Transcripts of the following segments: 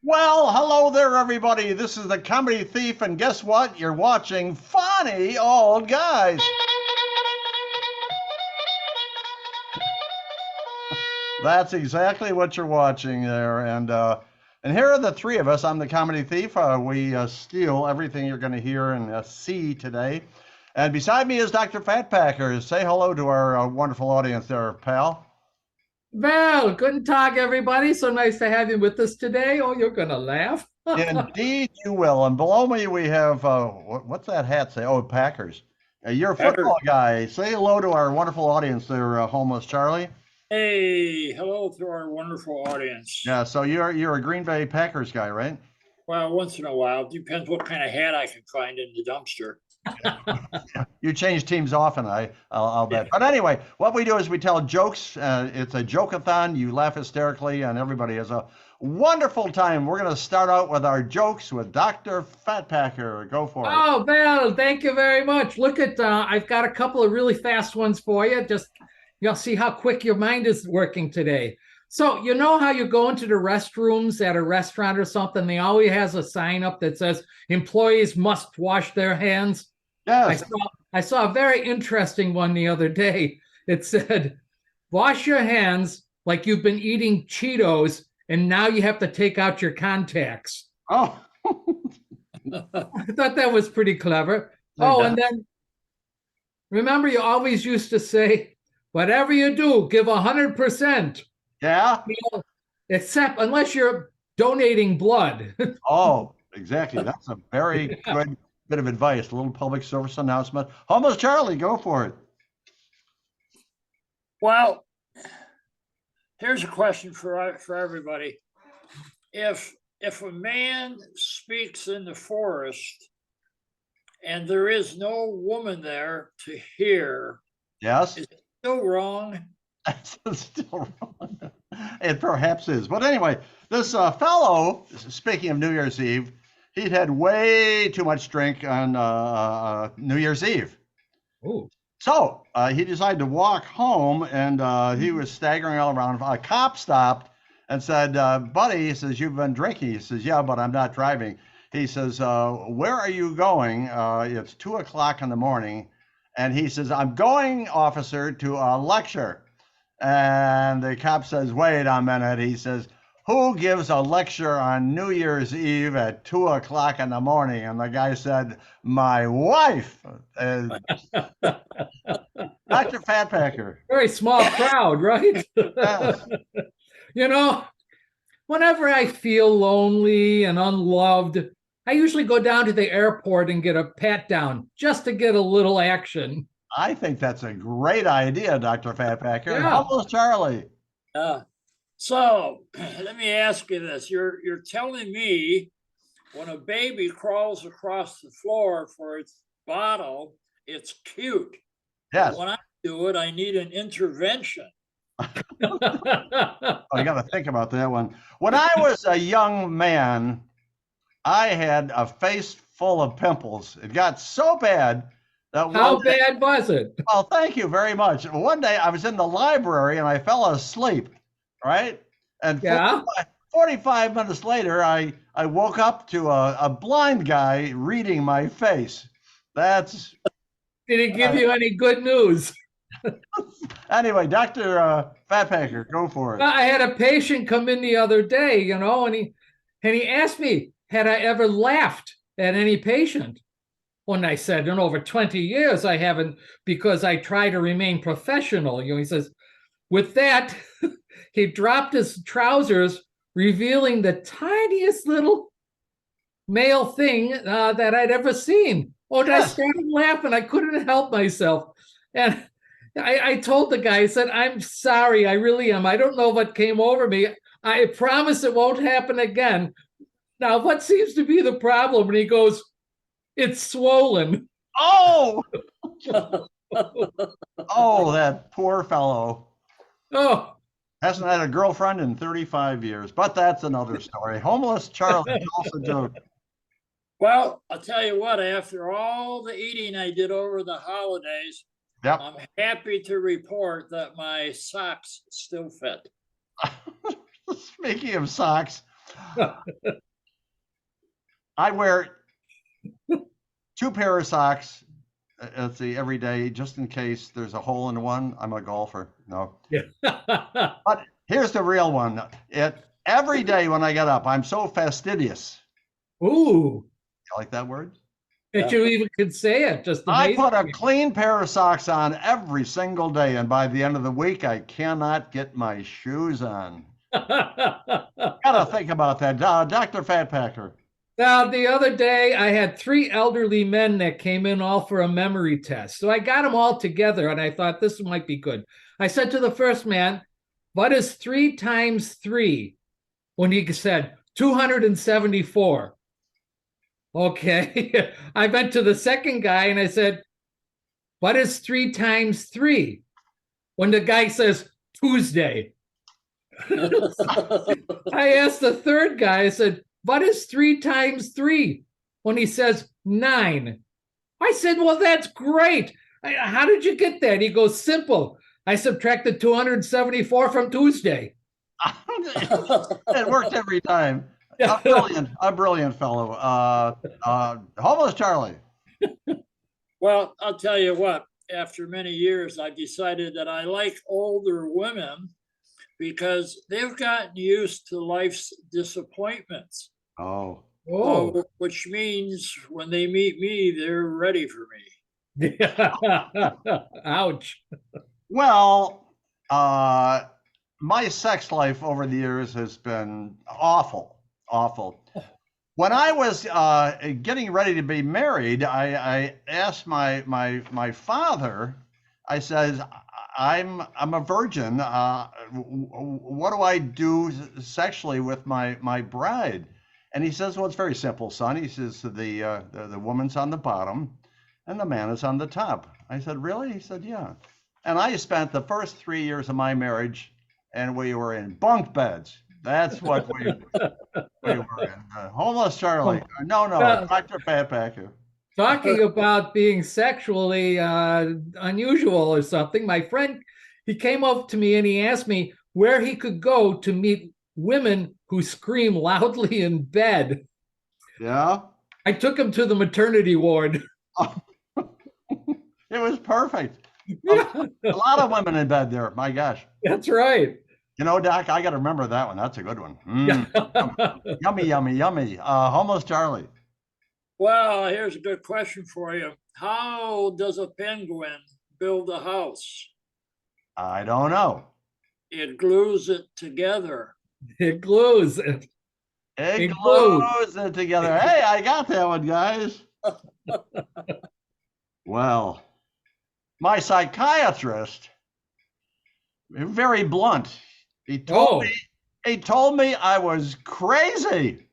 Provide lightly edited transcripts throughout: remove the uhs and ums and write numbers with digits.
Well, hello there, everybody. This is the Comedy Thief, and guess what? You're watching Funny Old Guys. That's exactly what you're watching there, and here are the three of us. I'm the Comedy Thief. We steal everything you're going to hear and see today. And beside me is Dr. Fatpacker. Say hello to our wonderful audience there, pal. Well, guten Tag, everybody. So nice to have you with us today. Oh, you're going to laugh. Indeed, you will. And below me, we have what's that hat say? Oh, Packers. You're a Packers. football guy. Say hello to our wonderful audience there, homeless Charlie. Hey, hello to our wonderful audience. Yeah, so you're a Green Bay Packers guy, right? Well, once in a while, depends what kind of hat I can find in the dumpster. You change teams often, I'll bet. Yeah. But anyway, what we do is we tell jokes. It's a joke-a-thon. You laugh hysterically, and everybody has a wonderful time. We're going to start out with our jokes with Dr. Fatpacker. Go for it. Oh, Val, thank you very much. Look at, I've got a couple of really fast ones for you. Just, you'll see how quick your mind is working today. So, you know how you go into the restrooms at a restaurant or something, they always has a sign up that says employees must wash their hands. I Yes. saw I saw a very interesting one the other day. It said, "Wash your hands like you've been eating Cheetos, and now you have to take out your contacts." Oh. I thought that was pretty clever. Oh, and then remember, you always used to say, "Whatever you do, give 100%." Yeah. Except unless you're donating blood. Oh, exactly. That's a very good bit of advice. A little public service announcement. Homeless Charlie, go for it. Well, here's a question for everybody. If a man speaks in the forest and there is no woman there to hear, Yes. is it still wrong? That's still wrong. It perhaps is. But anyway, this fellow, speaking of New Year's Eve, he'd had way too much drink on New Year's Eve. Oh. So he decided to walk home, and he was staggering all around. A cop stopped and said, buddy, he says, you've been drinking. He says, yeah, but I'm not driving. He says, where are you going? It's 2 o'clock in the morning. And he says, I'm going, officer, to a lecture. And the cop says, wait a minute. He says, who gives a lecture on New Year's Eve at 2 o'clock in the morning? And the guy said, my wife. Dr. Fatpacker. Very small crowd, right? Yes. You know, whenever I feel lonely and unloved, I usually go down to the airport and get a pat down just to get a little action. I think that's a great idea, Dr. Fatpacker. Yeah. Homeless Charlie. So let me ask you this. You're telling me when a baby crawls across the floor for its bottle, it's cute. Yes. When I do it, I need an intervention. Oh, you got to think about that one. When I was a young man, I had a face full of pimples. It got so bad that How bad was it? well, thank you very much. One day I was in the library and I fell asleep, right? And Yeah. 45 minutes later, I woke up to a blind guy reading my face. That's Did it give you any good news? anyway, Dr. Fatpacker, go for it. I had a patient come in the other day, you know, and he asked me, had I ever laughed at any patient? When I said, in over 20 years, I haven't, because I try to remain professional. You know, he says, with that, he dropped his trousers, revealing the tiniest little male thing that I'd ever seen. Oh, and I started laughing. I couldn't help myself. And I told the guy, I said, I'm sorry, I really am. I don't know what came over me. I promise it won't happen again. Now, what seems to be the problem? And he goes, it's swollen. Oh, oh, that poor fellow. Oh, Hasn't had a girlfriend in 35 years, but that's another story. Homeless Charlie, tell us a joke. Well, I'll tell you what, after all the eating I did over the holidays, Yep. I'm happy to report that my socks still fit. Speaking of socks, I wear 2 pair of socks, let's see, every day, just in case there's a hole in one. I'm a golfer. No. Yeah. But here's the real one. Every day when I get up, I'm so fastidious. Ooh, You like that word? that you even could say it. Just I amazing. put a clean pair of socks on every single day, and by the end of the week, I cannot get my shoes on. Gotta think about that, Dr. Fatpacker. Now, the other day, I had 3 elderly men that came in all for a memory test. So I got them all together, and I thought this might be good. I said to the first man, "What is 3 times 3?" When he said 274. Okay. I went to the second guy and I said, "What is 3 times 3?" When the guy says Tuesday. I asked the third guy, I said, "What is 3 times 3?" When he says 9. I said, "Well, that's great. How did you get that?" He goes, "Simple. I subtracted 274 from Tuesday." It worked every time. A brilliant fellow. Homeless Charlie. Well, I'll tell you what, after many years, I decided that I like older women because they've gotten used to life's disappointments. Oh, Oh. Which means when they meet me, they're ready for me. Ouch. well, my sex life over the years has been awful, awful. When I was getting ready to be married, I asked my father. I said, "I'm a virgin. What do I do sexually with my bride?" And he says, "Well, it's very simple, son." He says, the woman's on the bottom, and the man is on the top." I said, "Really?" He said, "Yeah." And I spent the first 3 years of my marriage, and we were in bunk beds. That's what we were in. Homeless Charlie. No, Dr. Fatpacker. Talking about being sexually unusual or something, my friend, he came up to me and he asked me where he could go to meet women who scream loudly in bed. Yeah. I took him to the maternity ward. It was perfect. A lot of women in bed there. My gosh. That's right. You know, Doc, I got to remember that one. That's a good one. Yummy, yummy, yummy. Homeless Charlie. Well, here's a good question for you. How does a penguin build a house? I don't know. It glues it together. It glues. It glues it together. Hey, I got that one, guys. Well, my psychiatrist, very blunt. He told me I was crazy.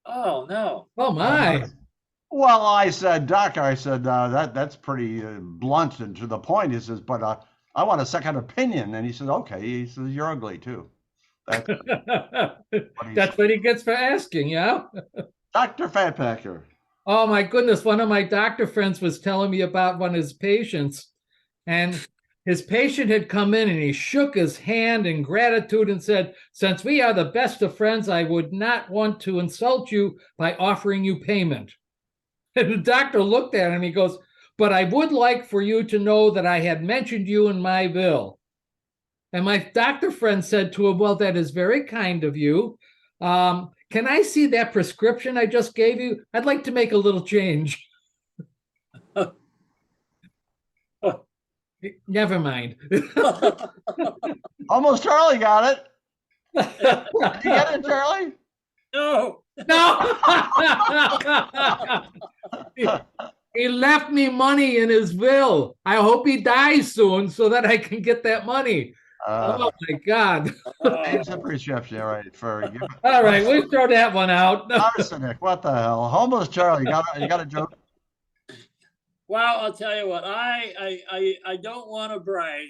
Oh no. Oh my. Well, I said, "Doc," I said, that's pretty blunt and to the point. He says, "But I want a second opinion." And he said, "Okay." He says, "You're ugly too." That's what he gets for asking, yeah. Dr. Fatpacker. Oh my goodness. One of my doctor friends was telling me about one of his patients, and his patient had come in and he shook his hand in gratitude and said, "Since we are the best of friends, I would not want to insult you by offering you payment." And the doctor looked at him, he goes, "But I would like for you to know that I had mentioned you in my bill." And my doctor friend said to him, "Well, that is very kind of you. Can I see that prescription I just gave you? I'd like to make a little change." Never mind. Almost Charlie got it. Did you get it, Charlie? No. No. He left me money in his will. I hope he dies soon so that I can get that money. Oh my God. Here's a prescription, all right. All right, we'll throw that one out. Arsenic, what the hell? Homeless Charlie, you got a joke? Well, I'll tell you what, I don't want to brag.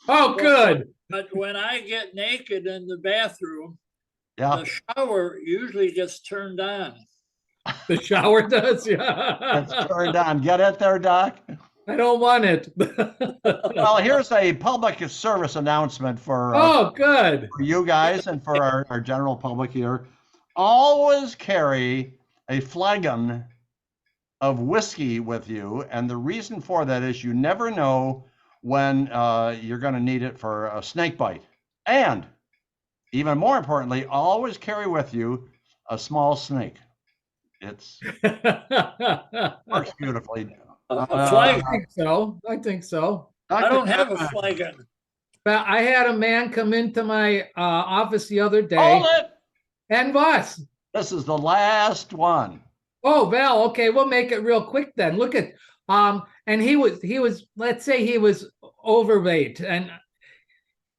Oh, good. But when I get naked in the bathroom, Yeah. the shower usually gets turned on. The shower does, yeah. It's turned on. Get it there, Doc? I don't want it. Well, here's a public service announcement for good. for you guys and for our general public here. always carry a flagon of whiskey with you. And the reason for that is you never know when you're going to need it for a snake bite. And even more importantly, always carry with you a small snake. It's works beautifully. A flagon. I think so. I think so. I don't have a flagon. But I had a man come into my office the other day. Hold it. And boss. This is the last one. Oh, Val, okay, we'll make it real quick then. Look at and he was let's say he was overweight, and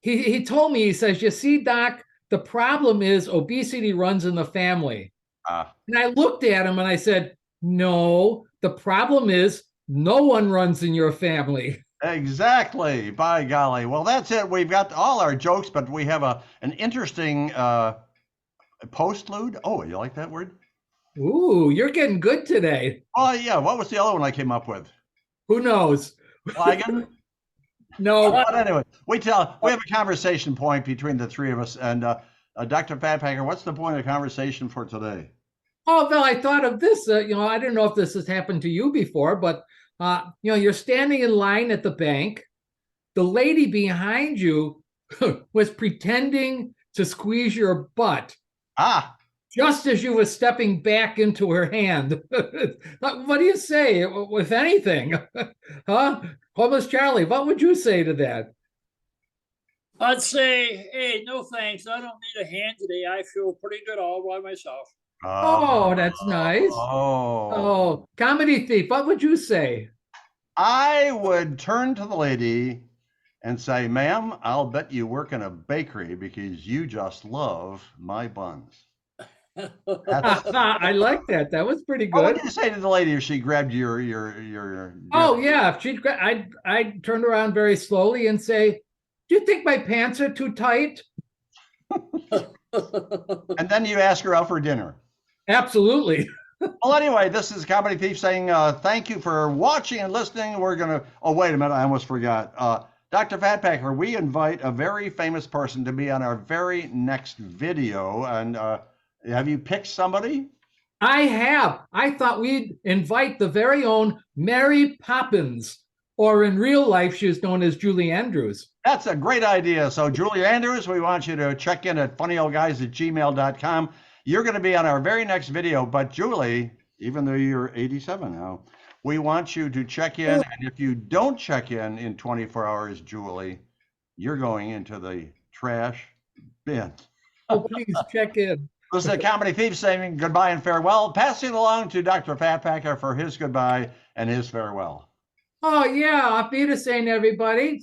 he told me, he says, you see, Doc, the problem is obesity runs in the family. And I looked at him and I said, no, the problem is no one runs in your family. Exactly. By golly. Well, that's it. We've got all our jokes, but we have an interesting postlude. Oh, you like that word? Ooh, you're getting good today. Oh, yeah. What was the other one I came up with? Who knows? Flagon? No. But anyway, we have a conversation point between the three of us. And Dr. Fatpacker, what's the point of conversation for today? Oh, Val, I thought of this. I don't know if this has happened to you before, but you're standing in line at the bank. The lady behind you was pretending to squeeze your butt. Just as you were stepping back into her hand. What do you say, if anything? Huh? Homeless Charlie, what would you say to that? I'd say, hey, no thanks. I don't need a hand today. I feel pretty good all by myself. Oh, that's nice. Oh, comedy thief, what would you say? I would turn to the lady and say, ma'am, I'll bet you work in a bakery because you just love my buns. I like that. That was pretty good. What would you say to the lady if she grabbed your Oh yeah, if I'd turn around very slowly and say, do you think my pants are too tight? And then you ask her out for dinner. Absolutely. Well, anyway, this is Comedy Thief saying thank you for watching and listening. We're gonna, oh wait a minute, I almost forgot. Dr. Fatpacker, we invite a very famous person to be on our very next video. And have you picked somebody? I have. I thought we'd invite the very own Mary Poppins, or in real life, she was known as Julie Andrews. That's a great idea. So Julie Andrews, we want you to check in at funnyoldguys@gmail.com. You're going to be on our very next video. But Julie, even though you're 87 now, we want you to check in. And if you don't check in 24 hours, Julie, you're going into the trash bin. Oh, please check in. This is a Comedy Thief saying goodbye and farewell, passing along to Dr. Fatpacker for his goodbye and his farewell. Oh, yeah. Auf Wiedersehen, everybody.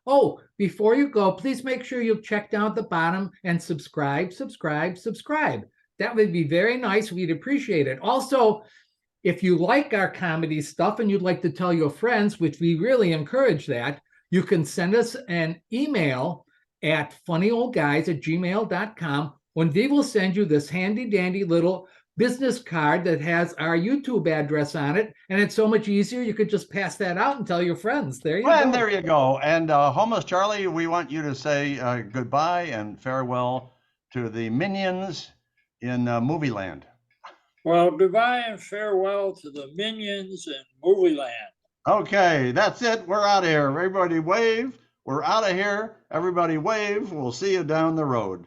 Oh, before you go, please make sure you check down at the bottom and subscribe. That would be very nice. We'd appreciate it. Also, if you like our comedy stuff and you'd like to tell your friends, which we really encourage that, you can send us an email at funnyoldguys@gmail.com, when we will send you this handy dandy little business card that has our YouTube address on it. And it's so much easier. You could just pass that out and tell your friends. There you go. And there you go. And Homeless Charlie, we want you to say goodbye and farewell to the minions in Movie Land. Well, goodbye and farewell to the minions in Movie Land. Okay, that's it. We're out of here. Everybody wave. We're out of here. Everybody wave. We'll see you down the road.